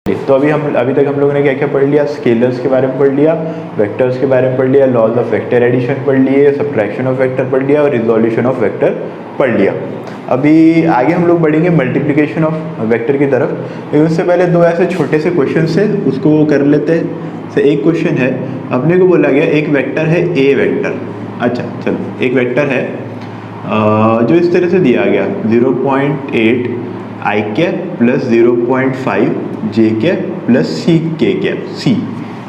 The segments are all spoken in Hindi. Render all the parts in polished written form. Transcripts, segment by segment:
तो अभी तक हम लोगों ने क्या क्या पढ़ लिया, स्केलर्स के बारे में पढ़ लिया, वेक्टर्स के बारे में पढ़ लिया, लॉज ऑफ वेक्टर एडिशन पढ़ लिए, सब्ट्रैक्शन ऑफ वेक्टर पढ़ लिया और रिजोल्यूशन ऑफ वेक्टर पढ़ लिया। अभी आगे हम लोग बढ़ेंगे मल्टीप्लिकेशन ऑफ वेक्टर की तरफ, लेकिन उससे पहले दो ऐसे छोटे से क्वेश्चन से उसको कर लेते हैं। तो एक क्वेश्चन है, अपने को बोला गया एक वेक्टर है ए वेक्टर। अच्छा चलो, एक वेक्टर है जो इस तरह से दिया गया 0.8 i cap plus 0.5 j cap plus c k cap c,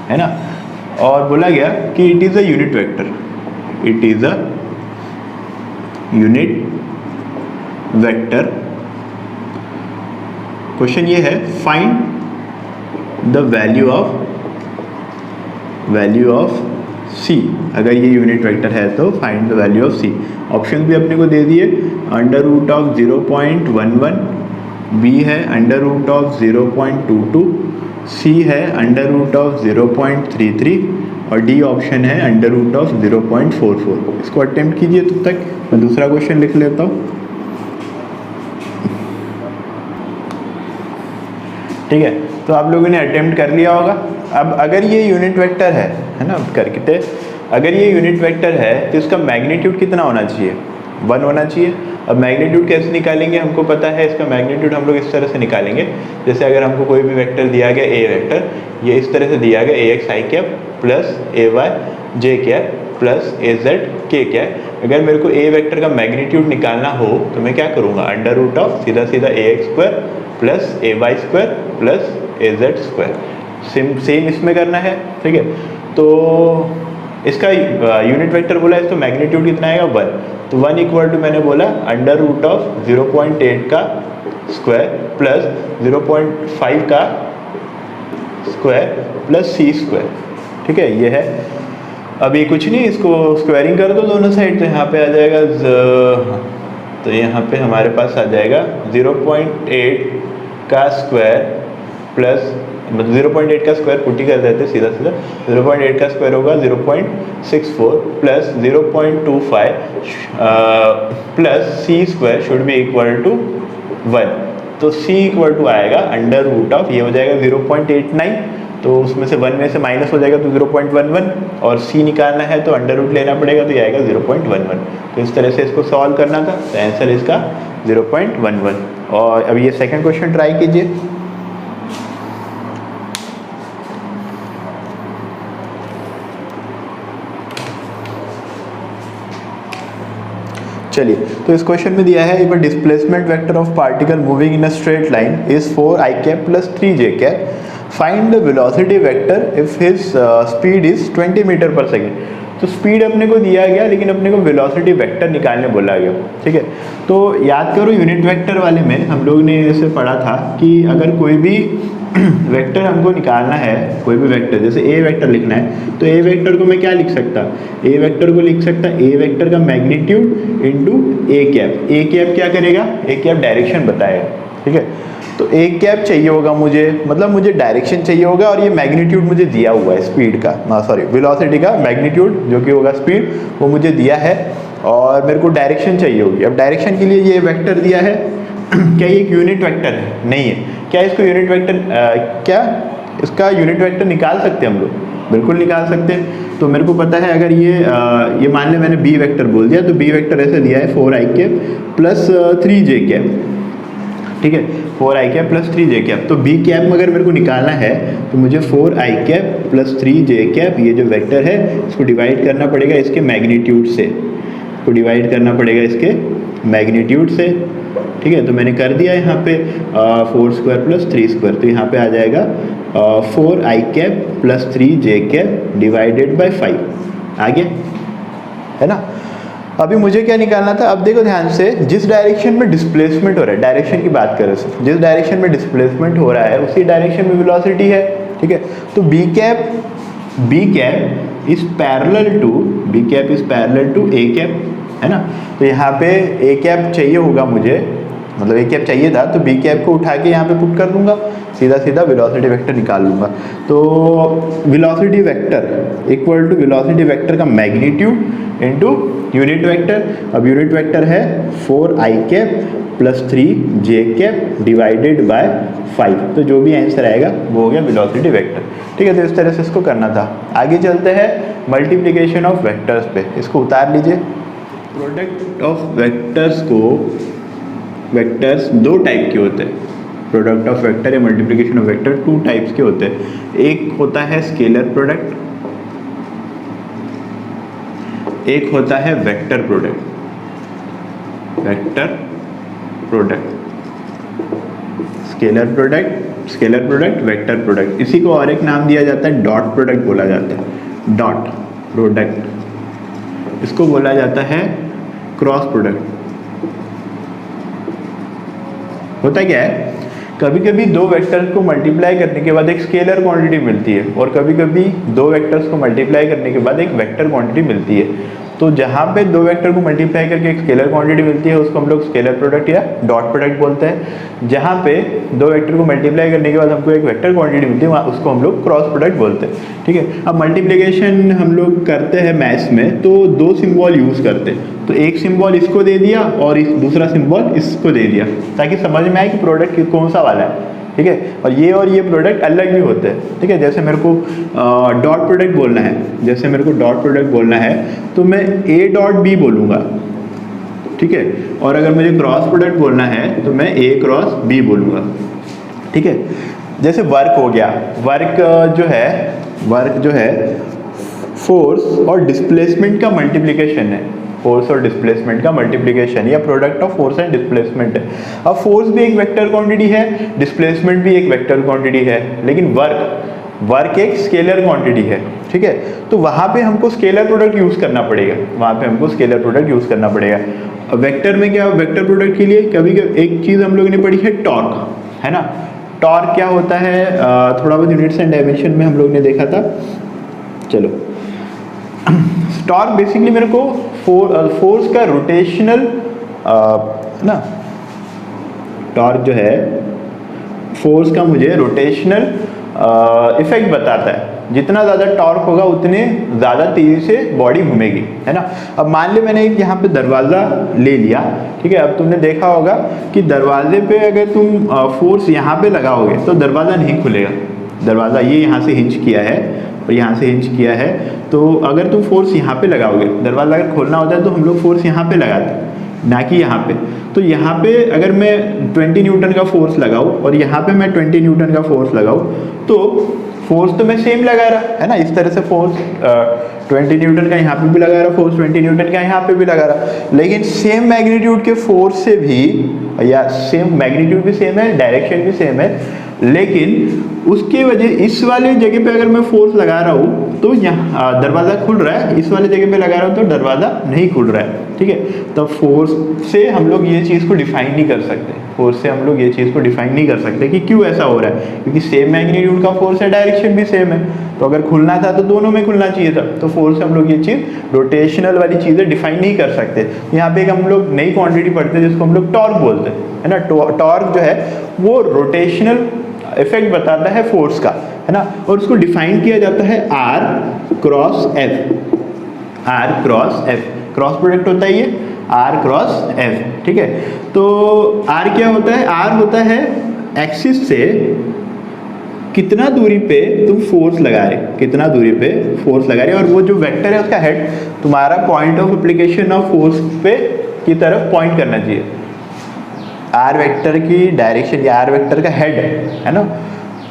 है ना। और बोला गया कि it is a unit vector, it is a unit vector. Question ये है, find the value of c. अगर ये यूनिट वेक्टर है तो find the value of c. Option भी अपने को दे दिए, अंडर रूट ऑफ 0.11, बी है अंडर रूट ऑफ 0.22, सी है अंडर रूट ऑफ 0.33 और डी ऑप्शन है अंडर रूट ऑफ 0.44। इसको अटेम्प्ट कीजिए, तब तक मैं दूसरा क्वेश्चन लिख लेता हूँ। ठीक है, तो आप लोगों ने अटेम्प्ट कर लिया होगा। अब अगर ये यूनिट वेक्टर है ना, करके अगर ये यूनिट वेक्टर है तो इसका मैग्नीट्यूड कितना होना चाहिए, 1 होना चाहिए। अब मैग्नीट्यूड कैसे निकालेंगे, हमको पता है इसका मैग्नीट्यूड हम लोग इस तरह से निकालेंगे, जैसे अगर हमको कोई भी वेक्टर दिया गया ए वेक्टर, ये इस तरह से दिया गया ax आई कैप प्लस ay जे कैप प्लस az के कैप। अगर मेरे को ए वेक्टर का मैग्नीट्यूड निकालना हो तो मैं क्या करूँगा, अंडर रूट ऑफ सीधा सीधा ax square plus ay square plus az square, same इसमें करना है। ठीक है, तो इसका यूनिट वेक्टर बोला है तो मैग्नीट्यूड कितना आएगा 1, तो 1 इक्वल टू मैंने बोला अंडर रूट ऑफ 0.8 का स्क्वायर प्लस 0.5 का स्क्वायर प्लस सी स्क्वायर। ठीक है, ये है। अब ये कुछ नहीं, इसको स्क्वायरिंग कर दो दोनों साइड, तो यहाँ पे आ जाएगा तो यहाँ पे हमारे पास आ जाएगा 0.8 का स्क्वायर प्लस 0.8 का स्क्वायर पुट्टी कर देते सीधा सीधा, 0.8 का स्क्वायर होगा 0.64 plus 0.25 plus c square should be equal to 1। तो सी इक्वल टू आएगा अंडर रूट ऑफ, ये हो जाएगा 0.89, तो उसमें से 1 में से माइनस हो जाएगा तो 0.11, और सी निकालना है तो अंडर रूट लेना पड़ेगा तो ये आएगा 0.11। तो इस तरह से इसको सॉल्व करना था, तो आंसर इसका 0.11। और अब ये सेकंड क्वेश्चन ट्राई कीजिए। चलिए, तो इस क्वेश्चन में दिया है, if a displacement vector of particle moving in a straight line is 4 i cap plus 3 j cap, find the velocity vector if his speed is 20 metre पर सेकेंड। तो स्पीड अपने को दिया गया, लेकिन अपने को वेलोसिटी वेक्टर निकालने बोला गया। ठीक है, तो याद करो यूनिट वेक्टर वाले में हम लोग ने ऐसे पढ़ा था कि अगर कोई भी वेक्टर हमको निकालना है, कोई भी वेक्टर, जैसे ए वेक्टर लिखना है, तो ए वेक्टर को मैं क्या लिख सकता, ए वेक्टर को लिख सकता ए वेक्टर का magnitude into A cap. A cap क्या करेगा, ए कैप डायरेक्शन बताएगा। ठीक है, तो ए कैप चाहिए होगा मुझे, मतलब मुझे डायरेक्शन चाहिए होगा, और ये मैग्नीट्यूड मुझे दिया हुआ है स्पीड का, सॉरी वेलोसिटी का मैग्नीट्यूड जो कि होगा स्पीड, वो मुझे दिया है, और मेरे को डायरेक्शन चाहिए होगी। अब डायरेक्शन के लिए ये वेक्टर दिया है, क्या ये एक यूनिट वेक्टर है? नहीं है। क्या इसको यूनिट वेक्टर क्या इसका यूनिट वेक्टर निकाल सकते हैं हम लोग? बिल्कुल निकाल सकते हैं। तो मेरे को पता है, अगर ये मान ले मैंने बी वेक्टर बोल दिया, तो बी वेक्टर ऐसे दिया है 4 i cap plus 3 j cap. ठीक है, 4 i cap plus 3 j cap. तो बी कैप अगर मेरे को निकालना है तो मुझे 4 i cap plus 3 j cap, ये जो वेक्टर है इसको डिवाइड करना पड़ेगा इसके मैग्नीट्यूड से, इसको डिवाइड करना पड़ेगा इसके मैग्नीट्यूड से। ठीक है, तो मैंने कर दिया यहाँ पे 4 स्क्वायर प्लस 3 स्क्वायर, तो यहाँ पे आ जाएगा 4 i cap plus 3 j cap divided by 5। आ गया, है ना। अभी मुझे क्या निकालना था, अब देखो ध्यान से, जिस डायरेक्शन में डिस्प्लेसमेंट हो रहा है, डायरेक्शन की बात करें सिर्फ, जिस डायरेक्शन में डिस्प्लेसमेंट हो रहा है उसी डायरेक्शन में वेलोसिटी है। ठीक है, तो B cap is parallel to A cap, है ना। तो यहाँ पे ए कैप चाहिए होगा मुझे, मतलब ए कैप चाहिए था, तो बी कैप को उठा के यहाँ पे पुट कर दूंगा। सीधा सीधा वेलोसिटी वेक्टर निकाल लूँगा। तो velocity vector equal to velocity vector का मैग्नीट्यूड इनटू यूनिट वेक्टर। अब यूनिट वेक्टर है 4i cap plus 3j cap divided by 5। तो जो भी आंसर आएगा वो हो गया वेलोसिटी वेक्टर। ठीक है, तो इस तरह से इसको करना था। आगे चलते हैं मल्टीप्लिकेशन ऑफ वेक्टर्स पे। इसको उतार लीजिए। प्रोडक्ट ऑफ वेक्टर्स को, वेक्टर्स दो टाइप के होते हैं। प्रोडक्ट ऑफ वेक्टर या multiplication of vector two types के होते हैं। एक होता है स्केलर प्रोडक्ट, एक होता है vector product. Vector product, scalar product, scalar product, vector product. इसी को और एक नाम दिया जाता है डॉट प्रोडक्ट बोला जाता है। डॉट प्रोडक्ट, इसको बोला जाता है क्रॉस प्रोडक्ट। होता क्या है, कभी कभी दो वेक्टर्स को मल्टीप्लाई करने के बाद एक स्केलर क्वांटिटी मिलती है और कभी कभी दो वेक्टर्स को मल्टीप्लाई करने के बाद एक वेक्टर क्वांटिटी मिलती है। तो जहाँ पे दो वेक्टर को मल्टीप्लाई करके एक स्केलर क्वांटिटी मिलती है उसको हम लोग स्केलर प्रोडक्ट या डॉट प्रोडक्ट बोलते हैं। जहाँ पे दो वेक्टर को मल्टीप्लाई करने के बाद हमको एक वेक्टर क्वांटिटी मिलती है वहाँ उसको हम लोग क्रॉस प्रोडक्ट बोलते हैं। ठीक है, अब मल्टीप्लिकेशन हम लोग करते हैं मैथ्स में तो दो सिंबल यूज़ करते हैं। तो एक सिंबल इसको दे दिया और इस दूसरा सिंबल इसको दे दिया ताकि समझ में आए कि प्रोडक्ट कौन सा वाला है। ठीक है, और ये प्रोडक्ट अलग भी होते हैं। ठीक है, जैसे मेरे को डॉट प्रोडक्ट बोलना है, जैसे मेरे को डॉट प्रोडक्ट बोलना है तो मैं ए डॉट बी बोलूँगा। ठीक है, और अगर मुझे क्रॉस प्रोडक्ट बोलना है तो मैं ए क्रॉस बी बोलूँगा। ठीक है, जैसे वर्क हो गया, वर्क जो है फोर्स और डिस्प्लेसमेंट का मल्टीप्लिकेशन है। फोर्स और डिस्प्लेसमेंट का मल्टीप्लिकेशन या product of force and displacement है। अब फोर्स भी एक वेक्टर क्वांटिटी है, डिस्प्लेसमेंट भी एक वेक्टर क्वांटिटी है, लेकिन वर्क एक स्केलर क्वांटिटी है। ठीक है, तो वहाँ पे हमको स्केलर प्रोडक्ट यूज़ करना पड़ेगा, वहाँ पे हमको स्केलर प्रोडक्ट यूज़ करना पड़ेगा। वेक्टर में क्या, वेक्टर प्रोडक्ट के लिए कभी एक चीज़ हम लोगों ने पढ़ी है टॉर्क, है ना। टॉर्क क्या होता है, थोड़ा बहुत यूनिट्स एंड डायमेंशन में हम लोग ने देखा था। चलो, टॉर्क बेसिकली मेरे को फोर्स का रोटेशनल ना, टॉर्क जो है फोर्स का मुझे रोटेशनल इफेक्ट बताता है। जितना ज़्यादा टॉर्क होगा उतने ज़्यादा तेज़ी से बॉडी घूमेगी, है ना। अब मान ले मैंने एक यहाँ पे दरवाज़ा ले लिया। ठीक है, अब तुमने देखा होगा कि दरवाजे पे अगर तुम फोर्स यहाँ पे लगाओगे तो दरवाज़ा नहीं खुलेगा। दरवाज़ा ये यहाँ से हिंज किया है और यहाँ से हिंज किया है, तो अगर तुम फोर्स यहाँ पे लगाओगे, दरवाज़ा अगर खोलना होता है तो हम लोग फोर्स यहाँ पे लगाते हैं, ना कि यहाँ पे। तो यहाँ पे अगर मैं 20 न्यूटन का फोर्स लगाऊँ और यहाँ पे मैं 20 न्यूटन का फोर्स लगाऊँ तो फोर्स तो मैं सेम लगा रहा, है ना। इस तरह से फोर्स 20 न्यूटन का यहाँ पे भी लगा रहा, फोर्स 20 न्यूटन का यहाँ पे भी लगा रहा, लेकिन सेम मैग्नीट्यूड के फोर्स से भी, या सेम मैग्नीट्यूड भी सेम है, डायरेक्शन भी सेम है, लेकिन उसके वजह इस वाले जगह पे अगर मैं फोर्स लगा रहा हूँ तो यहाँ दरवाज़ा खुल रहा है, इस वाले जगह पे लगा रहा हूँ तो दरवाज़ा नहीं खुल रहा है। ठीक है, तो फोर्स से हम लोग ये चीज़ को डिफाइन नहीं कर सकते, फोर्स से हम लोग ये चीज़ को डिफाइन नहीं कर सकते कि क्यों ऐसा हो रहा है, क्योंकि सेम मैग्नीट्यूड का फोर्स है, डायरेक्शन भी सेम है। तो अगर खुलना था तो दोनों में खुलना चाहिए था, तो फोर्स से हम लोग ये चीज़ रोटेशनल वाली चीज़ें डिफाइन नहीं कर सकते। यहाँ पे एक हम लोग नई क्वांटिटी पढ़ते हैं जिसको हम लोग टॉर्क बोलते हैं, है ना। टॉर्क जो है वो रोटेशनल इफेक्ट बताता है फोर्स का, है ना, और उसको डिफाइन किया जाता है R cross F। R cross F, cross product होता है ये R क्रॉस F। ठीक है, तो R क्या होता है, R होता है एक्सिस से कितना दूरी पे तुम फोर्स लगा रहे, कितना दूरी पे फोर्स लगा रहे, और वो जो वेक्टर है उसका हेड तुम्हारा point of application of force पे की तरफ पॉइंट करना चाहिए। आर वेक्टर की डायरेक्शन या आर वेक्टर का हेड है ना,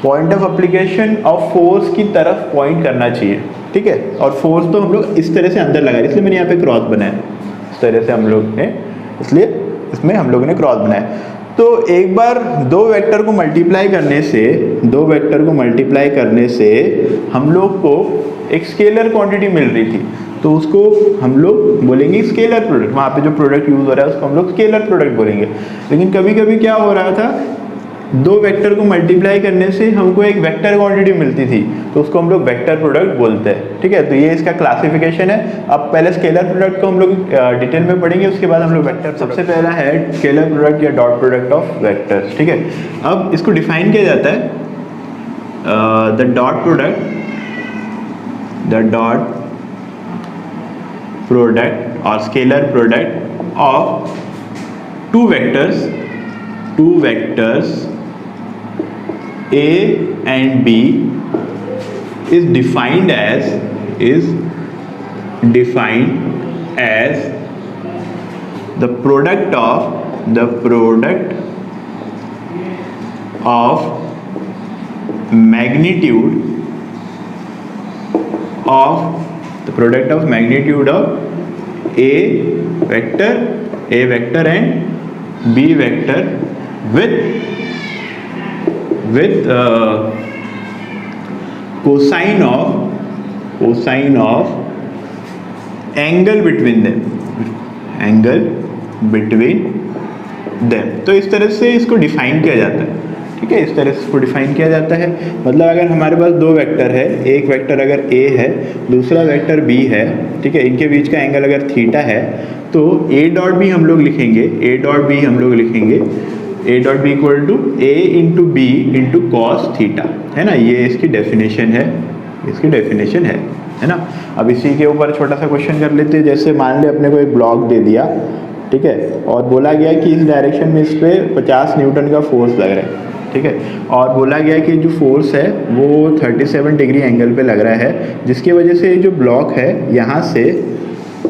point of application of force की तरफ पॉइंट करना चाहिए। ठीक है, और फोर्स तो हम लोग इस तरह से अंदर लगा रहे, इसलिए मैंने यहाँ पे क्रॉस बनाया, इस तरह से हम लोग ने, इसलिए इसमें हम लोगों ने क्रॉस बनाया। तो एक बार दो वेक्टर को मल्टीप्लाई करने से हम लोग को एक स्केलर क्वांटिटी मिल रही थी, तो उसको हम लोग बोलेंगे स्केलर प्रोडक्ट। वहाँ पे जो प्रोडक्ट यूज़ हो रहा है उसको हम लोग स्केलर प्रोडक्ट बोलेंगे। लेकिन कभी कभी क्या हो रहा था, दो वेक्टर को मल्टीप्लाई करने से हमको एक वेक्टर क्वांटिटी मिलती थी, तो उसको हम लोग वेक्टर प्रोडक्ट बोलते हैं। ठीक है, तो ये इसका क्लासिफिकेशन है। अब पहले स्केलर प्रोडक्ट को हम लोग डिटेल में पढ़ेंगे, उसके बाद हम लोग वेक्टर। सबसे पहला है स्केलर प्रोडक्ट या डॉट प्रोडक्ट ऑफ वेक्टर्स। ठीक है, अब इसको डिफाइन किया जाता है द डॉट प्रोडक्ट और scalar product of two vectors A and B is defined as the product of magnitude of A vector and B vector with cosine of angle between them। तो इस तरह से इसको डिफाइन किया जाता है। ठीक है, इस तरह से इसको डिफाइन किया जाता है। मतलब अगर हमारे पास दो वेक्टर है, एक वेक्टर अगर A है, दूसरा वेक्टर B है, ठीक है, इनके बीच का एंगल अगर थीटा है, तो A डॉट B हम लोग लिखेंगे, A dot B equal to A into B into cos theta, है ना। ये इसकी डेफिनेशन है ना। अब इसी के ऊपर छोटा सा क्वेश्चन कर लेते हैं। जैसे मान ले अपने को एक ब्लॉक दे दिया, ठीक है, और बोला गया कि इस डायरेक्शन में इस पे 50 न्यूटन का फोर्स लग रहा है। ठीक है, और बोला गया कि जो फोर्स है वो 37 डिग्री एंगल पे लग रहा है, जिसकी वजह से जो ब्लॉक है यहाँ से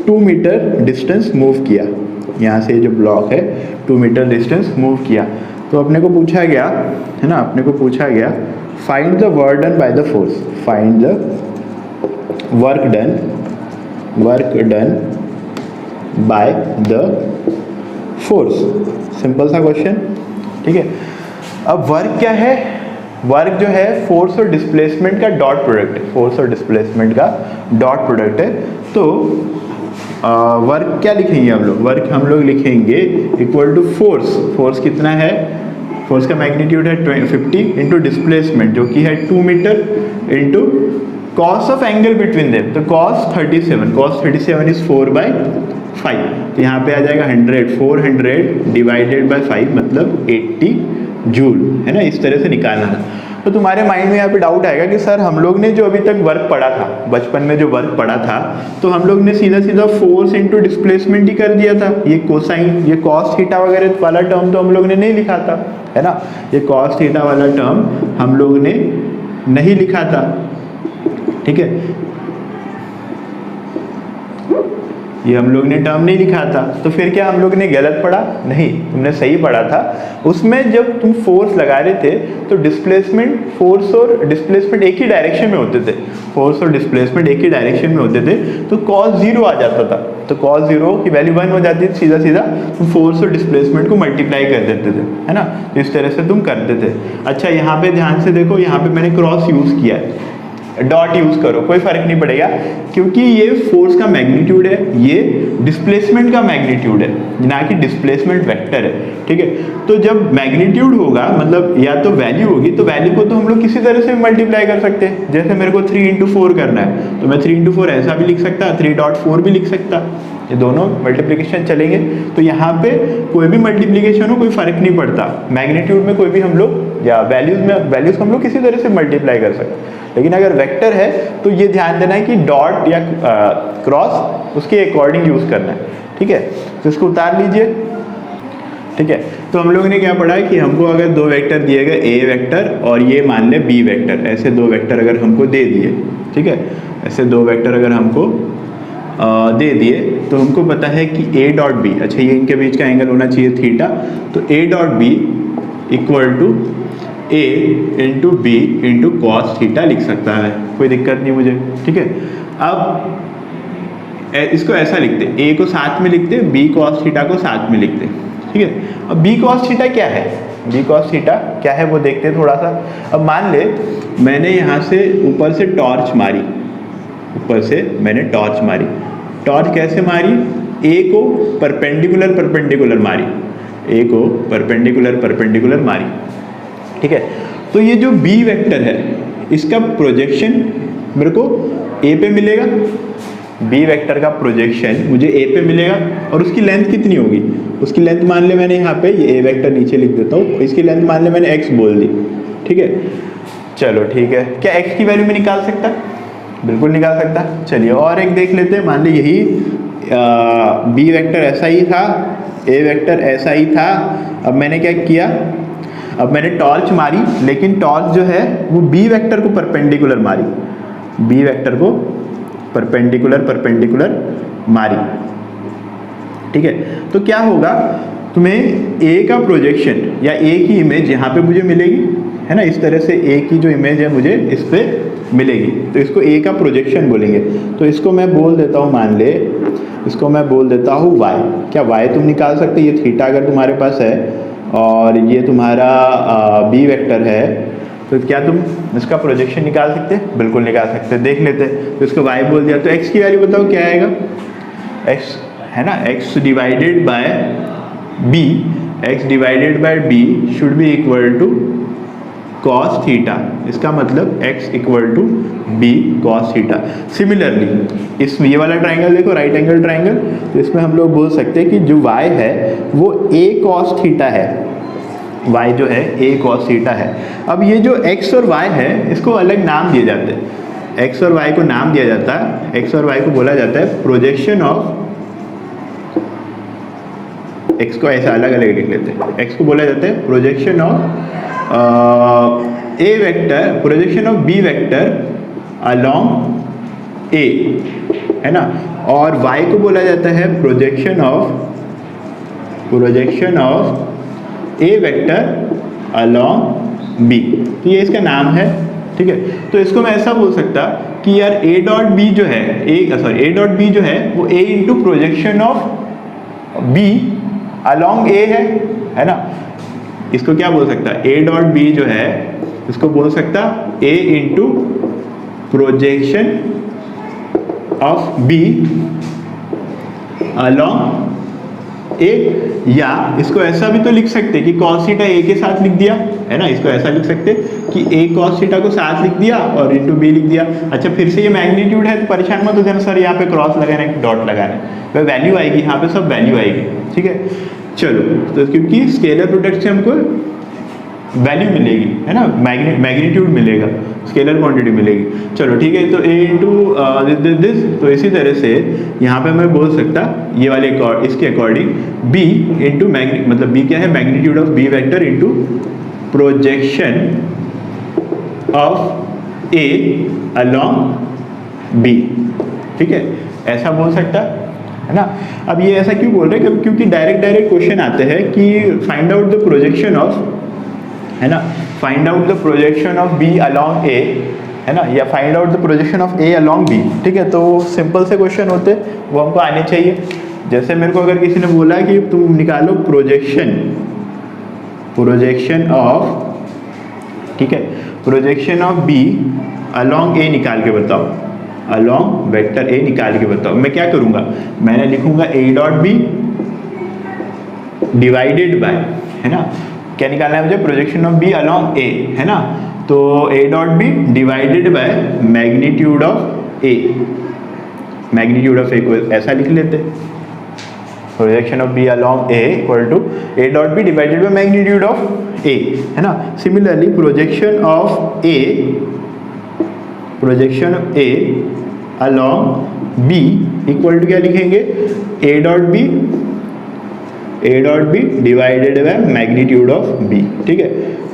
2 मीटर डिस्टेंस मूव किया। यहाँ से जो ब्लॉक है 2 मीटर डिस्टेंस मूव किया। तो अपने को पूछा गया, है ना, find the work done by the force, find the work done by the force. Simple सा क्वेश्चन। ठीक है, अब वर्क क्या है? वर्क जो है फोर्स और डिस्प्लेसमेंट का डॉट प्रोडक्ट है। तो वर्क क्या लिखेंगे हम लोग? वर्क हम लोग लिखेंगे इक्वल टू फोर्स कितना है? फोर्स का मैग्नीट्यूड है 50 इंटू डिस्प्लेसमेंट जो कि है 2 metre into cos of angle between them. तो कॉस 37 इज 4/5। तो यहाँ पे आ जाएगा 400 डिवाइडेड बाय 5 मतलब 80 जूल, है ना। इस तरह से निकालना था। तो तुम्हारे माइंड में यहाँ पे डाउट आएगा कि सर हम लोग ने जो अभी तक वर्क पढ़ा था, बचपन में जो वर्क पढ़ा था, तो हम लोग ने सीधा फोर्स इंटू डिस्प्लेसमेंट ही कर दिया था। ये कोसाइन, ये कॉस थीटा वगैरह वाला टर्म तो हम लोग ने नहीं लिखा था, है ना। ये कॉस थीटा वाला टर्म हम लोग ने नहीं लिखा था। ठीक है, ये हम लोग ने टर्म नहीं लिखा था। तो फिर क्या हम लोग ने गलत पढ़ा? नहीं, तुमने सही पढ़ा था। उसमें जब तुम फोर्स लगा रहे थे तो फोर्स और डिस्प्लेसमेंट एक ही डायरेक्शन में होते थे। तो cos 0 आ जाता था। तो cos 0 की वैल्यू 1 हो जाती थी। सीधा तुम फोर्स और डिस्प्लेसमेंट को मल्टीप्लाई कर देते थे, है ना। इस तरह से तुम करते थे। अच्छा, यहाँ पे ध्यान से देखो, यहाँ पे मैंने क्रॉस यूज किया है, डॉट यूज करो, कोई फर्क नहीं पड़ेगा, क्योंकि ये फोर्स का मैग्नीट्यूड है, ये डिस्प्लेसमेंट का मैग्नीट्यूड है, ना कि डिस्प्लेसमेंट वेक्टर है। ठीक है, तो जब मैग्नीट्यूड होगा मतलब या तो वैल्यू होगी, तो वैल्यू को तो हम लोग किसी तरह से मल्टीप्लाई कर सकते हैं। जैसे मेरे को 3 इंटू 4 करना है, तो मैं 3 इंटू 4 ऐसा भी लिख सकता, 3.4 भी लिख सकता। ये दोनों मल्टीप्लिकेशन चलेंगे। तो यहाँ पे कोई भी मल्टीप्लिकेशन हो, कोई फर्क नहीं पड़ता। मैग्नीट्यूड में कोई भी हम लोग या वैल्यूज को हम लोग किसी तरह से मल्टीप्लाई कर सकते हैं। लेकिन अगर वेक्टर है तो ये ध्यान देना है कि डॉट या क्रॉस उसके अकॉर्डिंग यूज करना है। ठीक है, तो इसको उतार लीजिए। ठीक है, तो हम लोगों ने क्या पढ़ा है कि हमको अगर दो वेक्टर दिए गए, ए वेक्टर और ये मान ले बी वेक्टर, ऐसे दो वेक्टर अगर हमको दे दिए, ठीक है, ऐसे दो वेक्टर अगर हमको दे दिए, तो हमको पता है कि ए डॉट बी, अच्छा ये इनके बीच का एंगल होना चाहिए थीटा, तो A dot B equal to A into B into cos theta लिख सकता है, कोई दिक्कत नहीं मुझे। ठीक है, अब इसको ऐसा लिखते, ए को साथ में लिखते, बी कॉस थीटा को साथ में लिखते। ठीक है, अब बी कॉस थीटा क्या है, बी कॉस थीटा क्या है वो देखते हैं थोड़ा सा। अब मान ले मैंने यहाँ से ऊपर से टॉर्च मारी, ऊपर से मैंने टॉर्च मारी, टॉर्च कैसे मारी, ए को परपेंडिकुलर मारी, ए को परपेंडिकुलर मारी। ठीक है। तो ये जो बी वेक्टर है इसका प्रोजेक्शन मेरे को ए पे मिलेगा, बी वेक्टर का प्रोजेक्शन मुझे ए पे मिलेगा, और उसकी लेंथ कितनी होगी, उसकी लेंथ मान ले मैंने यहाँ पे ये ए वेक्टर नीचे लिख देता हूँ, इसकी लेंथ मान ले मैंने एक्स बोल दी, ठीक है। चलो ठीक है, क्या एक्स की वैल्यू में निकाल सकता है? बिल्कुल निकाल सकता है। चलिए और एक देख लेते हैं, मान ली यही बी वेक्टर ऐसा ही था, ए वेक्टर ऐसा ही था। अब मैंने क्या किया, अब मैंने टॉर्च मारी, लेकिन टॉर्च जो है वो बी वेक्टर को परपेंडिकुलर मारी, बी वेक्टर को परपेंडिकुलर मारी, ठीक है। तो क्या होगा, तुम्हें ए का प्रोजेक्शन या ए की इमेज यहाँ पे मुझे मिलेगी, है ना, इस तरह से ए की जो इमेज है मुझे इस पे मिलेगी, तो इसको ए का प्रोजेक्शन बोलेंगे। तो इसको मैं बोल देता हूँ, मान ले इसको मैं बोल देता हूँ वाई। क्या वाई तुम निकाल सकते, ये थीटा अगर तुम्हारे पास है और ये तुम्हारा बी वेक्टर है, तो क्या तुम इसका प्रोजेक्शन निकाल सकते हैं? बिल्कुल निकाल सकते हैं। देख लेते हैं, तो इसको y बोल दिया, तो x की वैल्यू बताओ क्या आएगा, x है ना, x divided by b, x divided by b should be equal to cos theta, इसका मतलब x equal to b cos theta. Similarly इस ये वाला ट्राइंगल देखो, राइट एंगल ट्राइंगल, तो इसमें हम लोग बोल सकते हैं कि जो y है वो a cos थीटा है, y जो है a cos थीटा है। अब ये जो x और y है इसको अलग नाम दिए जाते हैं, x और y को नाम दिया जाता है, x और y को बोला जाता है प्रोजेक्शन ऑफ, x को ऐसा अलग अलग लिख लेते हैं, x को बोला जाता है projection of a vector, projection of b vector along a, है ना, और y को बोला जाता है projection of a vector along b। तो ये इसका नाम है, ठीक है। तो इसको मैं ऐसा बोल सकता कि यार a डॉट b जो है, a डॉट b जो है वो a into projection of b along a है ना। इसको क्या बोल सकता, a डॉट b जो है इसको बोल सकता a into projection of b along a, या इसको ऐसा भी तो लिख सकते कि cos थीटा a के साथ लिख दिया, है ना, इसको ऐसा लिख सकते कि a cos थीटा को साथ लिख दिया और इंटू b लिख दिया। अच्छा, फिर से ये मैग्नीट्यूड है तो परेशान मत हो जाना सर यहाँ पे क्रॉस लगाना है, डॉट लगाना है, वह वैल्यू आएगी, यहाँ पे सब वैल्यू आएगी, ठीक है। चलो, तो क्योंकि स्केलर प्रोडक्ट से हमको वैल्यू मिलेगी, है ना, मैग्नीट्यूड मिलेगा, स्केलर क्वांटिटी मिलेगी। चलो ठीक है, तो a इंटू दिस, तो इसी तरह से यहाँ पे मैं बोल सकता ये वाले इसके अकॉर्डिंग b इंटू मतलब b क्या है, magnitude of b vector into projection of a along b, ठीक है, ऐसा बोल सकता है ना। अब ये ऐसा क्यों बोल रहे हैं, क्योंकि डायरेक्ट क्वेश्चन आते हैं कि find out the projection of, है ना, find out the projection of b along a, है ना, या find out the projection of a along b, ठीक है। तो सिंपल से क्वेश्चन होते वो हमको आने चाहिए। जैसे मेरे को अगर किसी ने बोला कि तुम निकालो प्रोजेक्शन ऑफ, ठीक है, projection of b along a निकाल के बताओ, अलोंग वेक्टर a निकाल के बताओ, मैं क्या करूंगा, मैंने लिखूंगा a dot b divided by, है ना, क्या निकालना है मुझे, projection of b along a, है ना, तो a dot b divided by magnitude of a, magnitude of a को ऐसा लिख लेते, projection of b along a equal to a dot b divided by magnitude of a, है ना। Similarly projection of a along b equal to क्या लिखेंगे, a dot b divided by magnitude of b, ठीक है।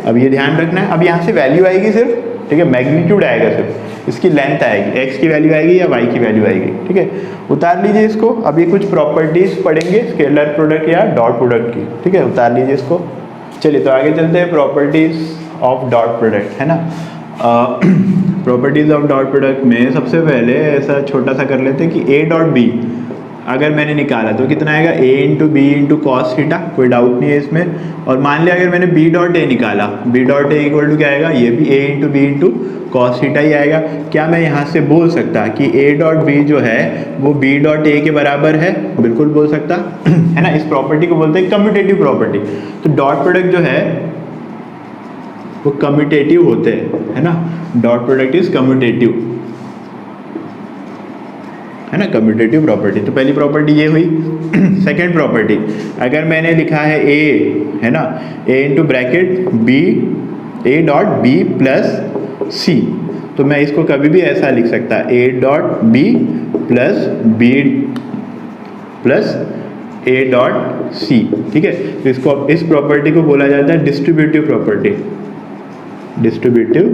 अब ये ध्यान रखना है, अब यहाँ से वैल्यू आएगी सिर्फ, ठीक है, मैग्नीट्यूड आएगा सिर्फ, इसकी लेंथ आएगी, x की वैल्यू आएगी या y की वैल्यू आएगी, ठीक है। उतार लीजिए इसको, अब ये कुछ प्रॉपर्टीज पढ़ेंगे स्केलर प्रोडक्ट या डॉट प्रोडक्ट की, ठीक है, उतार लीजिए इसको। चलिए तो आगे चलते हैं, प्रॉपर्टीज ऑफ डॉट प्रोडक्ट, है ना। प्रॉपर्टीज ऑफ डॉट प्रोडक्ट में सबसे पहले ऐसा छोटा सा कर लेते हैं कि a डॉट b अगर मैंने निकाला तो कितना आएगा, a into B into cos theta, कोई डाउट नहीं है इसमें। और मान लिया अगर मैंने b डॉट a निकाला, b dot a equal to क्या आएगा, ये भी a into B into cos theta ही आएगा। क्या मैं यहाँ से बोल सकता कि a डॉट b जो है वो b डॉट a के बराबर है, बिल्कुल बोल सकता है ना। इस प्रॉपर्टी को बोलते हैं कम्यूटेटिव प्रॉपर्टी। तो डॉट प्रोडक्ट जो है वो कम्यूटेटिव होते हैं, है ना। डॉट प्रोडक्ट इज कम्यूटेटिव, है ना, कम्यूटेटिव प्रॉपर्टी। तो पहली प्रॉपर्टी ये हुई। सेकेंड प्रॉपर्टी, अगर मैंने लिखा है ए, है ना, a into bracket b, a dot b plus c, तो मैं इसको कभी भी ऐसा लिख सकता, a dot b plus b plus a dot c, ठीक है। तो इसको, इस प्रॉपर्टी को बोला जाता है डिस्ट्रीब्यूटिव प्रॉपर्टी, डिस्ट्रीब्यूटिव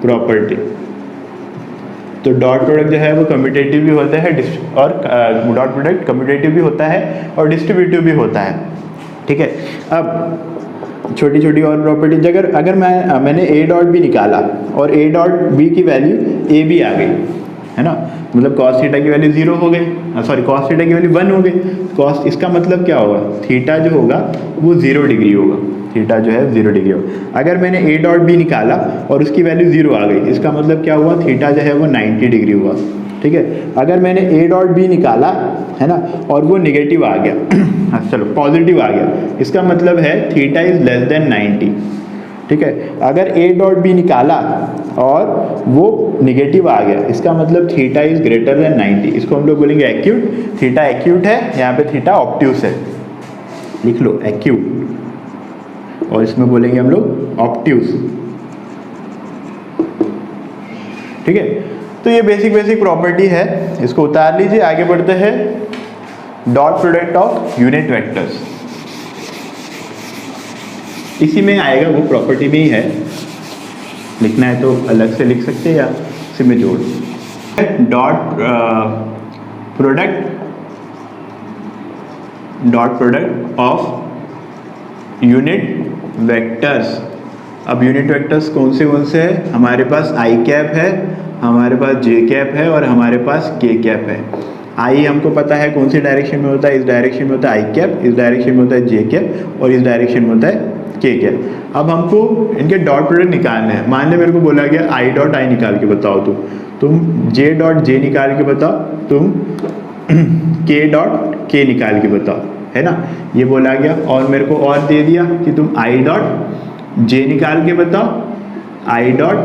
प्रॉपर्टी। तो डॉट प्रोडक्ट जो है वो कम्यूटेटिव भी होता है और डॉट प्रोडक्ट कम्यूटेटिव भी होता है और डिस्ट्रीब्यूटिव भी होता है, ठीक है। अब छोटी छोटी और प्रॉपर्टीज, अगर मैंने ए डॉट बी निकाला और ए डॉट बी की वैल्यू ए बी आ गई, है ना, मतलब कॉस थीटा की वैल्यू 0 हो गई, सॉरी कॉस थीटा की वैल्यू 1 हो गई। कॉस, इसका मतलब क्या होगा, थीटा जो होगा वो 0 डिग्री होगा, थीटा जो है 0 डिग्री होगा। अगर मैंने ए डॉट बी निकाला और उसकी वैल्यू 0 आ गई, इसका मतलब क्या हुआ, थीटा जो है वो 90 डिग्री हुआ, ठीक है। अगर मैंने ए डॉट बी निकाला, है ना, और वो निगेटिव आ गया चलो पॉजिटिव आ गया, इसका मतलब है थीटा इज लेस देन 90, ठीक है। अगर ए डॉट बी निकाला और वो निगेटिव आ गया, इसका मतलब थीटा इज ग्रेटर देन 90, इसको हम लोग बोलेंगे एक्यूट। थीटा एक्यूट है, यहाँ पे थीटा ऑब्ट्यूस है, लिख लो एक्यूट, और इसमें बोलेंगे हम लोग ऑब्ट्यूस, ठीक है। तो ये बेसिक प्रॉपर्टी है, इसको उतार लीजिए। आगे बढ़ते हैं, dot product of unit vectors, इसी में आएगा, वो प्रॉपर्टी में ही है, लिखना है तो अलग से लिख सकते हैं या इसी में जोड़। Dot product of unit vectors. अब यूनिट वेक्टर्स कौन से हैं, हमारे पास आई कैप है, हमारे पास जे कैप है और हमारे पास के कैप है। आई हमको पता है कौन सी डायरेक्शन में होता है, इस डायरेक्शन में होता है आई कैप, इस डायरेक्शन में होता है जे कैप और इस डायरेक्शन में होता है के कैप। अब हमको इनके डॉट प्रोडक्ट निकालने हैं। मान ले मेरे को बोला गया आई डॉट आई निकाल के बताओ, तुम जे डॉट जे निकाल के बताओ, तुम के डॉट के निकाल के बताओ, है ना, ये बोला गया। और मेरे को और दे दिया कि तुम आई डॉट जे निकाल के बताओ, आई डॉट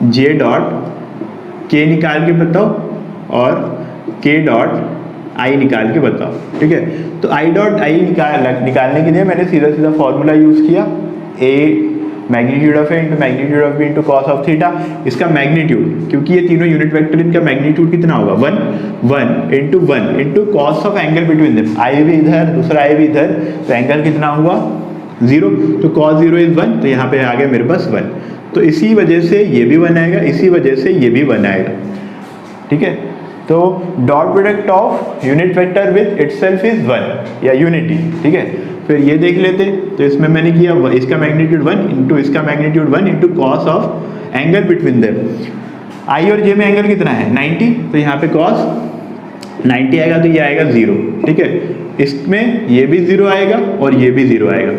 जे डॉट के निकाल के बताओ और के डॉट आई निकाल के बताओ, ठीक है। तो आई डॉट आई निकालने के लिए मैंने सीधा फॉर्मूला यूज़ किया, a magnitude of A into magnitude of b into cos of theta. इसका मैग्नीट्यूड, क्योंकि ये तीनों यूनिट वेक्टर, इनका मैग्नीट्यूड कितना होगा, 1 into cos of angle between them. I भी इधर, दूसरा आई भी इधर, तो एंगल कितना हुआ 0, तो कॉस 0 इज 1, तो यहाँ पे आ गया मेरे पास 1। तो इसी वजह से ये भी 1 आएगा, इसी वजह से ये भी 1 आएगा, ठीक है। तो dot product of unit vector with itself is 1 या यूनिटी, ठीक है। फिर ये देख लेते, तो इसमें मैंने किया इसका मैग्नीट्यूड 1 इंटू इसका magnitude 1 into cos of angle between them. I और जे में एंगल कितना है 90, तो यहाँ पे कॉस 90 आएगा, तो ये आएगा 0, ठीक है। इसमें ये भी 0 आएगा और ये भी 0 आएगा,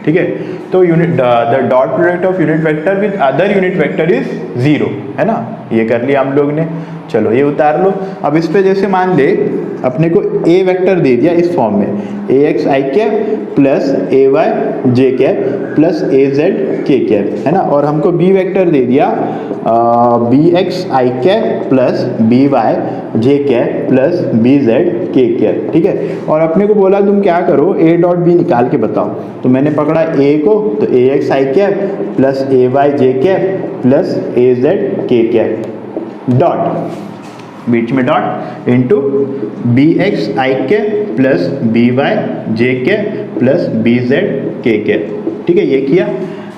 ठीक है। तो unit the dot product of unit vector with other unit vector is 0, है ना, ये कर लिया हम लोग ने। चलो ये उतार लो। अब इस पे जैसे मान ले अपने को ए वेक्टर दे दिया इस फॉर्म में, ए x I cap plus a Y J cap plus a Z के कैप, है ना। और हमको बी वेक्टर दे दिया बी एक्स आई कैप प्लस बी वाई जे कैप प्लस बी जेड के कैप, ठीक है। और अपने को बोला तुम क्या करो, ए डॉट बी निकाल के बताओ। तो मैंने पकड़ा ए को, तो a x I cap plus a Y J cap plus a Z के कैप, डॉट बीच में डॉट इंटू बी एक्स आई के प्लस बी वाई जे के प्लस बी जेड के, ठीक है। ये किया।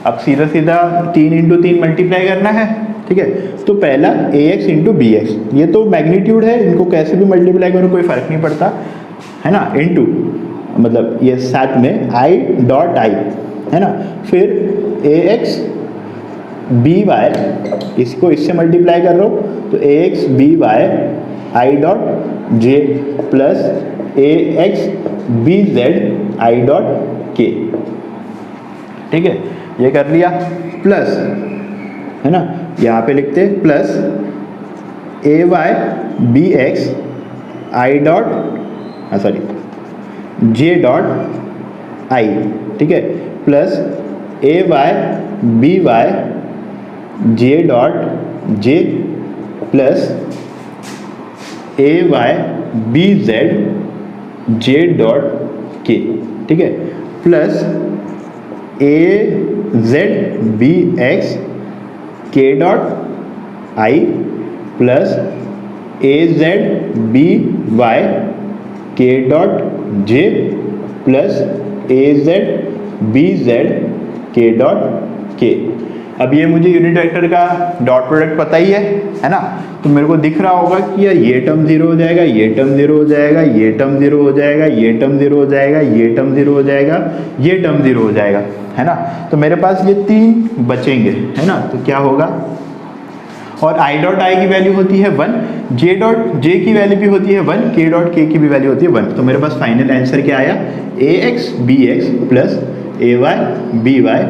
अब सीधा 3 इंटू 3 मल्टीप्लाई करना है, ठीक है। तो पहला ए एक्स इंटू बी एक्स, ये तो मैग्नीट्यूड है, इनको कैसे भी मल्टीप्लाई करो कोई फर्क नहीं पड़ता, है ना। इंटू मतलब ये साथ में आई डॉट आई, है ना। फिर ए एक्स बी वाई, इसको इससे मल्टीप्लाई कर रहा हूँ, तो a x b y i dot j plus a x b z i dot k, ठीक है। ये कर लिया। प्लस, है ना, यहाँ पे लिखते plus a y b x i dot j dot i, ठीक है, plus a y b y j dot j plus a y b z j dot k, ठीक है, plus a z b x k dot i plus a z b y k dot j plus a z b z k dot k. अब ये मुझे यूनिट वेक्टर का डॉट प्रोडक्ट पता ही है ना, तो मेरे को दिख रहा होगा कि यार ये टर्म जीरो हो जाएगा, ये टर्म जीरो हो जाएगा, ये टर्म जीरो हो जाएगा, ये टर्म जीरो हो जाएगा, ये टर्म जीरो हो जाएगा, ये टर्म जीरो हो जाएगा, है ना। तो मेरे पास ये तीन बचेंगे, है ना। तो क्या होगा, और आई डॉट आई की वैल्यू होती है 1, जे डॉट जे की वैल्यू भी होती है 1, के डॉट के की भी वैल्यू होती है 1। तो मेरे पास फाइनल आंसर क्या आया, ए x B x plus a y b Y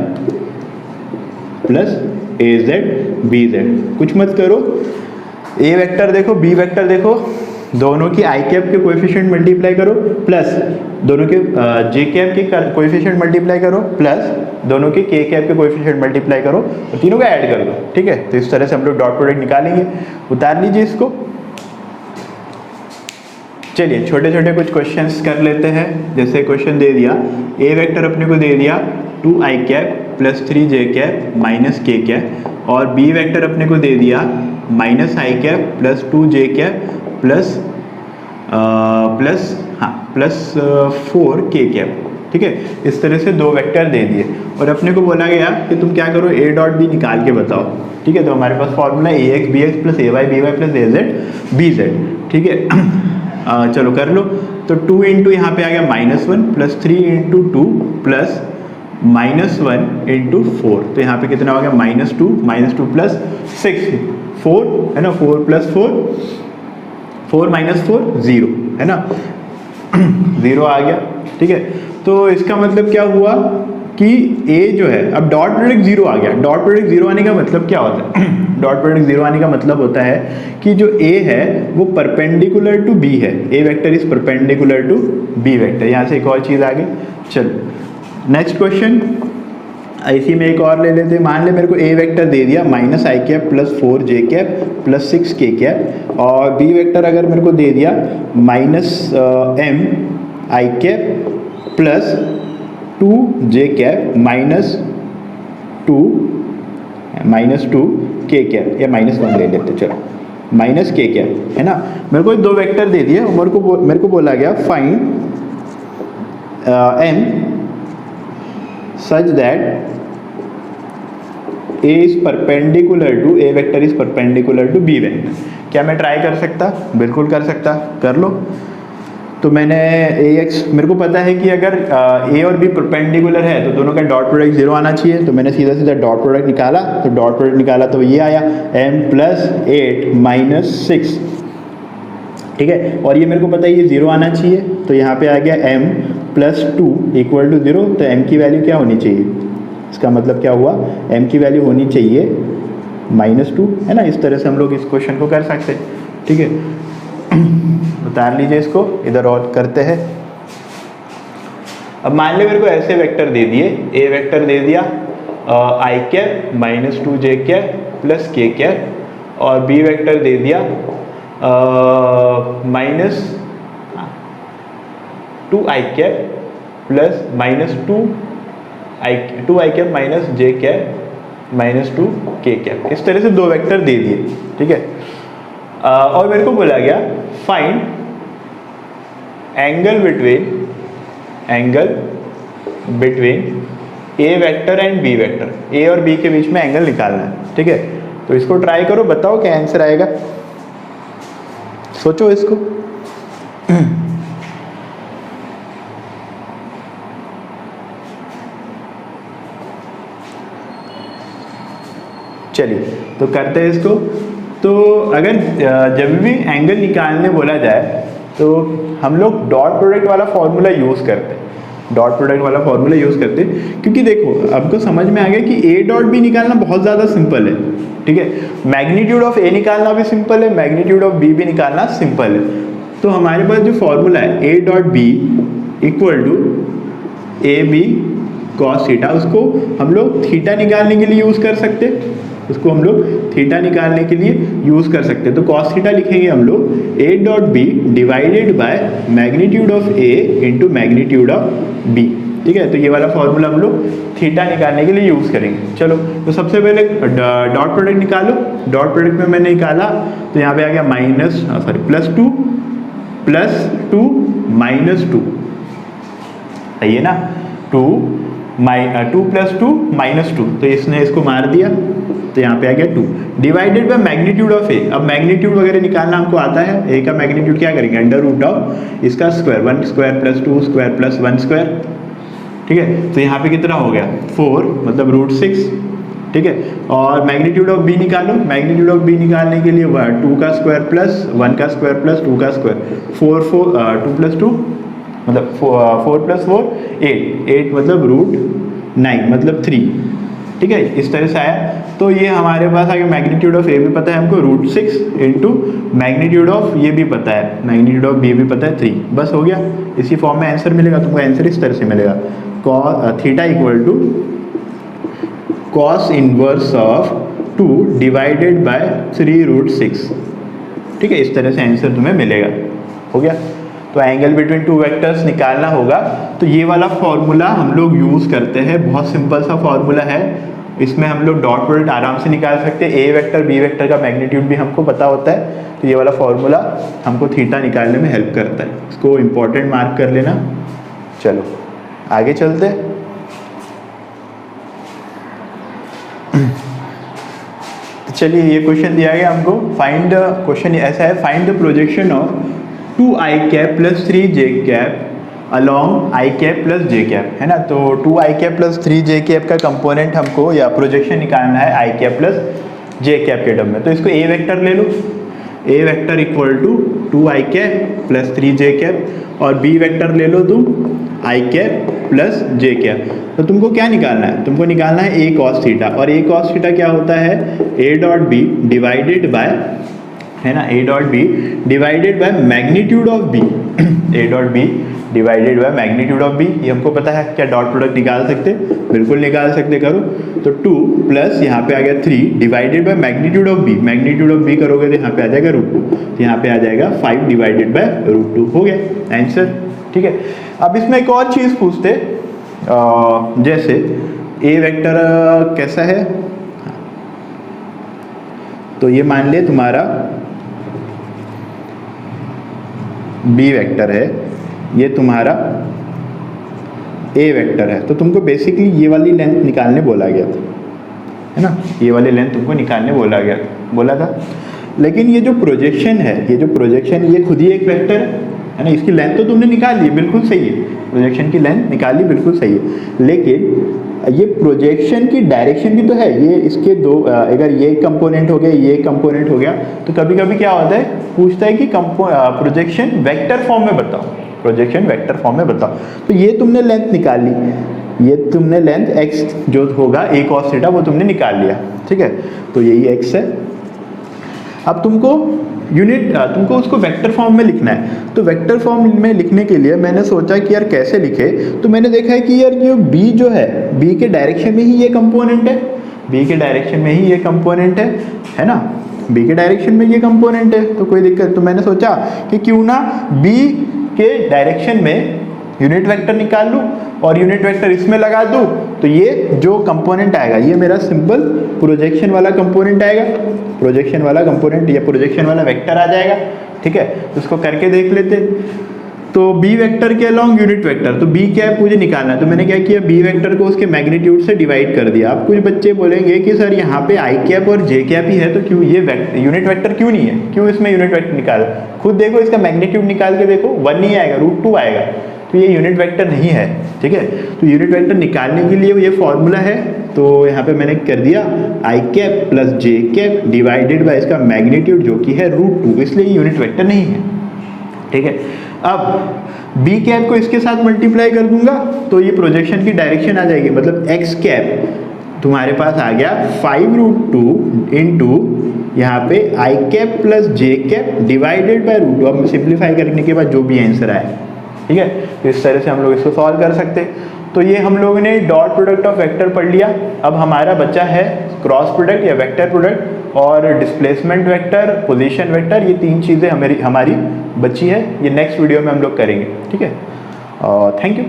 plus a z b Z. कुछ मत करो, ए वेक्टर देखो बी वेक्टर देखो, दोनों की आई कैप के कोएफिशिएंट मल्टीप्लाई करो, प्लस दोनों के जे कैप के कोएफिशिएंट मल्टीप्लाई करो, प्लस दोनों के के कैप के कोएफिशिएंट मल्टीप्लाई करो, और तीनों का ऐड कर दो, ठीक है। तो इस तरह से हम लोग डॉट प्रोडक्ट निकालेंगे। उतार लीजिए इसको। चलिए छोटे छोटे कुछ क्वेश्चंस कर लेते हैं। जैसे क्वेश्चन दे दिया, ए वेक्टर अपने को दे दिया 2 आई cap plus 3 j cap minus के कैप, और बी वेक्टर अपने को दे दिया माइनस आई कैप प्लस 2 जे कैप प्लस 4 के कैप, ठीक है। इस तरह से दो वेक्टर दे दिए, और अपने को बोला गया कि तुम क्या करो, ए डॉट बी निकाल के बताओ, ठीक है। तो हमारे पास formula A x B x plus a y b Y plus a z b Z, ठीक है। चलो कर लो। तो 2 इंटू यहाँ पे आ गया -1 प्लस 3 इंटू 2 प्लस -1 इंटू 4, तो यहाँ पे कितना हो गया -2 प्लस 6 4, है ना, 4 प्लस 4 माइनस 4 0, है ना, 0 आ गया, ठीक है। तो इसका मतलब क्या हुआ कि a जो है, अब डॉट प्रोडक्ट 0 आ गया। डॉट प्रोडक्ट 0 आने का मतलब क्या होता है डॉट प्रोडक्ट 0 आने का मतलब होता है कि जो a है वो परपेंडिकुलर टू b है, a vector is perpendicular to b vector. यहाँ से एक और चीज़ आ गई। चलो नेक्स्ट क्वेश्चन, इसी में एक और ले लेते हैं। मान ले मेरे को ए वेक्टर दे दिया माइनस आई कैप प्लस 4 जे कैप प्लस 6 के कैप, और बी वेक्टर अगर मेरे को दे दिया माइनस एम आई कैप प्लस 2 जे कैप माइनस 2 के कैप, या -1 ले लेते, चलो माइनस के कैप, है ना। मेरे को दो वेक्टर दे दिए, मेरे को बोला गया find M such that a is perpendicular to a vector is perpendicular to b vector। क्या मैं ट्राई कर सकता? बिल्कुल कर सकता, कर लो। तो मैंने ax, मेरे को पता है कि अगर a और b परपेंडिकुलर है तो दोनों का डॉट प्रोडक्ट 0 आना चाहिए, तो मैंने सीधा सीधा डॉट प्रोडक्ट निकाला। तो डॉट प्रोडक्ट निकाला तो ये आया m प्लस 8 माइनस 6, ठीक है। और ये मेरे को पता है ये 0 आना चाहिए, तो यहाँ पे आ गया m प्लस 2 इक्वल टू 0। तो m की वैल्यू क्या होनी चाहिए, इसका मतलब क्या हुआ, m की वैल्यू होनी चाहिए -2, है ना। इस तरह से हम लोग इस क्वेश्चन को कर सकते हैं, ठीक है। उतार लीजिए इसको, इधर और करते हैं। अब मान ली मेरे को ऐसे वेक्टर दे दिए, ए वेक्टर दे दिया i cap -2 J cap plus के कैप, और बी वेक्टर दे दिया -2 आई कैप प्लस -2 आई कैप माइनस जे कैप -2 के कैप। इस तरह से दो वेक्टर दे दिए, ठीक है। और मेरे को बोला गया find angle between a vector and b vector, a और बी के बीच में एंगल निकालना है, ठीक है। तो इसको ट्राई करो, बताओ क्या आंसर आएगा, सोचो इसको। चलिए तो करते हैं इसको। तो अगर जब भी एंगल निकालने बोला जाए तो हम लोग डॉट प्रोडक्ट वाला फॉर्मूला यूज़ करते हैं, क्योंकि देखो आपको समझ में आ गया कि ए डॉट बी निकालना बहुत ज़्यादा सिंपल है, ठीक है। मैग्नीट्यूड ऑफ ए निकालना भी सिंपल है, मैग्नीट्यूड ऑफ बी भी निकालना सिंपल है। तो हमारे पास जो फॉर्मूला है A dot B equal to A B cos theta, उसको हम लोग थीटा निकालने के लिए यूज़ कर सकते, उसको हम लोग थीटा निकालने के लिए यूज़ कर सकते हैं। तो कॉस थीटा लिखेंगे हम लोग A dot B divided by magnitude of A into magnitude of B. ठीक है, तो ये वाला फॉर्मूला हम लोग थीटा निकालने के लिए यूज़ करेंगे। चलो, तो सबसे पहले डॉट प्रोडक्ट निकालो। डॉट प्रोडक्ट में मैंने निकाला तो यहाँ पे आ गया प्लस टू माइनस टू, सही है ना, two plus two minus two, तो इसने इसको मार दिया, तो यहाँ पे आ गया 2 डिवाइडेड बाय मैग्नीट्यूड ऑफ ए। अब मैग्नीट्यूड वगैरह निकालना हमको आता है, ए का मैग्नीट्यूड क्या करेंगे, अंडर रूट ऑफ इसका square, 1 square plus 2 square plus 1 square. ठीक है, तो यहाँ पे कितना हो गया 4, मतलब √6। ठीक है, और मैग्नीट्यूड ऑफ बी निकालो। मैग्नीट्यूड ऑफ बी निकालने के लिए 2 का स्क्वायर प्लस 1 का स्क्वायर प्लस 2 का स्क्वायर, 2 प्लस 2 मतलब 4 प्लस 4 8 मतलब √9 मतलब 3। ठीक है, इस तरह से आया। तो ये हमारे पास आगे मैग्नीट्यूड ऑफ ए भी पता है हमको √6 इंटू मैग्नीट्यूड ऑफ ये भी पता है, मैग्नीट्यूड ऑफ बी भी पता है 3। बस हो गया, इसी फॉर्म में आंसर मिलेगा तुमको। आंसर इस तरह से मिलेगा, theta equal to cos inverse of 2 divided by 3√6। ठीक है, इस तरह से आंसर तुम्हें मिलेगा। हो गया, तो एंगल बिटवीन टू वेक्टर्स निकालना होगा, तो ये वाला फॉर्मूला हम लोग यूज़ करते हैं। बहुत सिंपल सा फॉर्मूला है, इसमें हम लोग डॉट प्रोडक्ट आराम से निकाल सकते हैं। ए वेक्टर बी वेक्टर का मैग्नीट्यूड भी हमको पता होता है, तो ये वाला फॉर्मूला हमको थीटा निकालने में हेल्प करता है। इसको इम्पोर्टेंट मार्क कर लेना। चलो आगे चलते। तो चलिए, ये क्वेश्चन दिया गया हमको, फाइंड क्वेश्चन ऐसा है, find the projection of 2i cap plus 3j cap along i cap plus j cap, है ना। तो 2i cap plus 3j cap का कंपोनेंट हमको या प्रोजेक्शन निकालना है i cap plus j cap के टर्म में। तो इसको a वेक्टर ले लो, a vector equal to 2i cap plus 3j cap, और b वेक्टर ले लो तुम i cap plus j cap. तो तुमको क्या निकालना है, तुमको निकालना है a cos थीटा, और a cos थीटा क्या होता है, a dot b divided by, है ना, a dot B divided by magnitude of b, a dot B divided by magnitude of b। ये हमको पता है। क्या डॉट प्रोडक्ट निकाल सकते, बिल्कुल निकाल सकते, करो। तो 2 प्लस यहाँ पे आ गया 3 divided by magnitude of b, magnitude of b करोगे तो यहाँ पे आ जाएगा √2, तो यहाँ पे आ जाएगा 5 डिवाइडेड बाय √2। हो गया आंसर। ठीक है, अब इसमें एक और चीज़ पूछते, जैसे a वेक्टर कैसा है, तो ये मान ले तुम्हारा बी वेक्टर है, ये तुम्हारा ए वेक्टर है। तो तुमको बेसिकली ये वाली लेंथ निकालने बोला गया था, है ना, ये वाली लेंथ तुमको निकालने बोला था। लेकिन ये जो प्रोजेक्शन है, ये खुद ही एक वेक्टर है ना, इसकी लेंथ तो तुमने निकाल ली, बिल्कुल सही है, प्रोजेक्शन की लेंथ निकाली, बिल्कुल सही है। लेकिन ये प्रोजेक्शन की डायरेक्शन भी तो है, ये इसके दो, अगर ये कंपोनेंट हो गया, ये कंपोनेंट हो गया, तो कभी कभी क्या होता है, पूछता है कि प्रोजेक्शन वेक्टर फॉर्म में बताओ, प्रोजेक्शन वेक्टर फॉर्म में बताओ। तो ये तुमने लेंथ निकाल ली, ये तुमने लेंथ x जो होगा a cos थीटा वो तुमने निकाल लिया। ठीक है, तो यही x है। अब तुमको तुमको उसको वेक्टर फॉर्म में लिखना है। तो वेक्टर फॉर्म में लिखने के लिए मैंने सोचा कि यार कैसे लिखे, तो मैंने देखा है कि यार ये b जो है, b के डायरेक्शन में ही ये कंपोनेंट है, b के डायरेक्शन में ही ये कंपोनेंट है ना, b के डायरेक्शन में ये कंपोनेंट है, तो कोई दिक्कत। तो मैंने सोचा कि क्यों ना b के डायरेक्शन में यूनिट वेक्टर निकाल लूँ और यूनिट वेक्टर इसमें लगा दूँ, तो ये जो कंपोनेंट आएगा ये मेरा सिंपल प्रोजेक्शन वाला कंपोनेंट आएगा, प्रोजेक्शन वाला कंपोनेंट या प्रोजेक्शन वाला वेक्टर आ जाएगा। ठीक है, तो उसको करके देख लेते। तो बी वेक्टर के अलॉन्ग यूनिट वेक्टर, तो बी क्या है मुझे निकालना है, तो मैंने क्या किया, बी वेक्टर को उसके मैग्नीट्यूड से डिवाइड कर दिया। अब कुछ बच्चे बोलेंगे कि सर यहाँ पे आई कैप और जे कैप ही है, तो क्यों ये यूनिट वेक्टर क्यों नहीं है, क्यों इसमें यूनिट वेक्टर निकाला। खुद देखो, इसका मैग्नीट्यूड निकाल के देखो, 1 नहीं आएगा, √2 आएगा, तो ये यूनिट वेक्टर नहीं है। ठीक है, तो यूनिट वेक्टर निकालने के लिए ये फॉर्मूला है, तो यहाँ पे मैंने कर दिया i cap plus j cap divided by इसका मैग्नीट्यूड जो कि है √2, इसलिए यूनिट वेक्टर नहीं है। ठीक है, अब बी कैप को इसके साथ मल्टीप्लाई कर दूंगा तो ये प्रोजेक्शन की डायरेक्शन आ जाएगी, मतलब एक्स कैप तुम्हारे पास आ गया 5√2 इंटू यहाँ पे i cap plus j cap divided by √2। अब सिंप्लीफाई करने के बाद जो भी आंसर आए, ठीक है, तो इस तरह से हम लोग इसको सॉल्व कर सकते हैं। तो ये हम लोगों ने डॉट प्रोडक्ट ऑफ वेक्टर पढ़ लिया। अब हमारा बचा है क्रॉस प्रोडक्ट या वेक्टर प्रोडक्ट और डिस्प्लेसमेंट वेक्टर, पोजीशन वेक्टर। ये 3 चीज़ें हमारी बची है। ये नेक्स्ट वीडियो में हम लोग करेंगे। ठीक है, थैंक यू।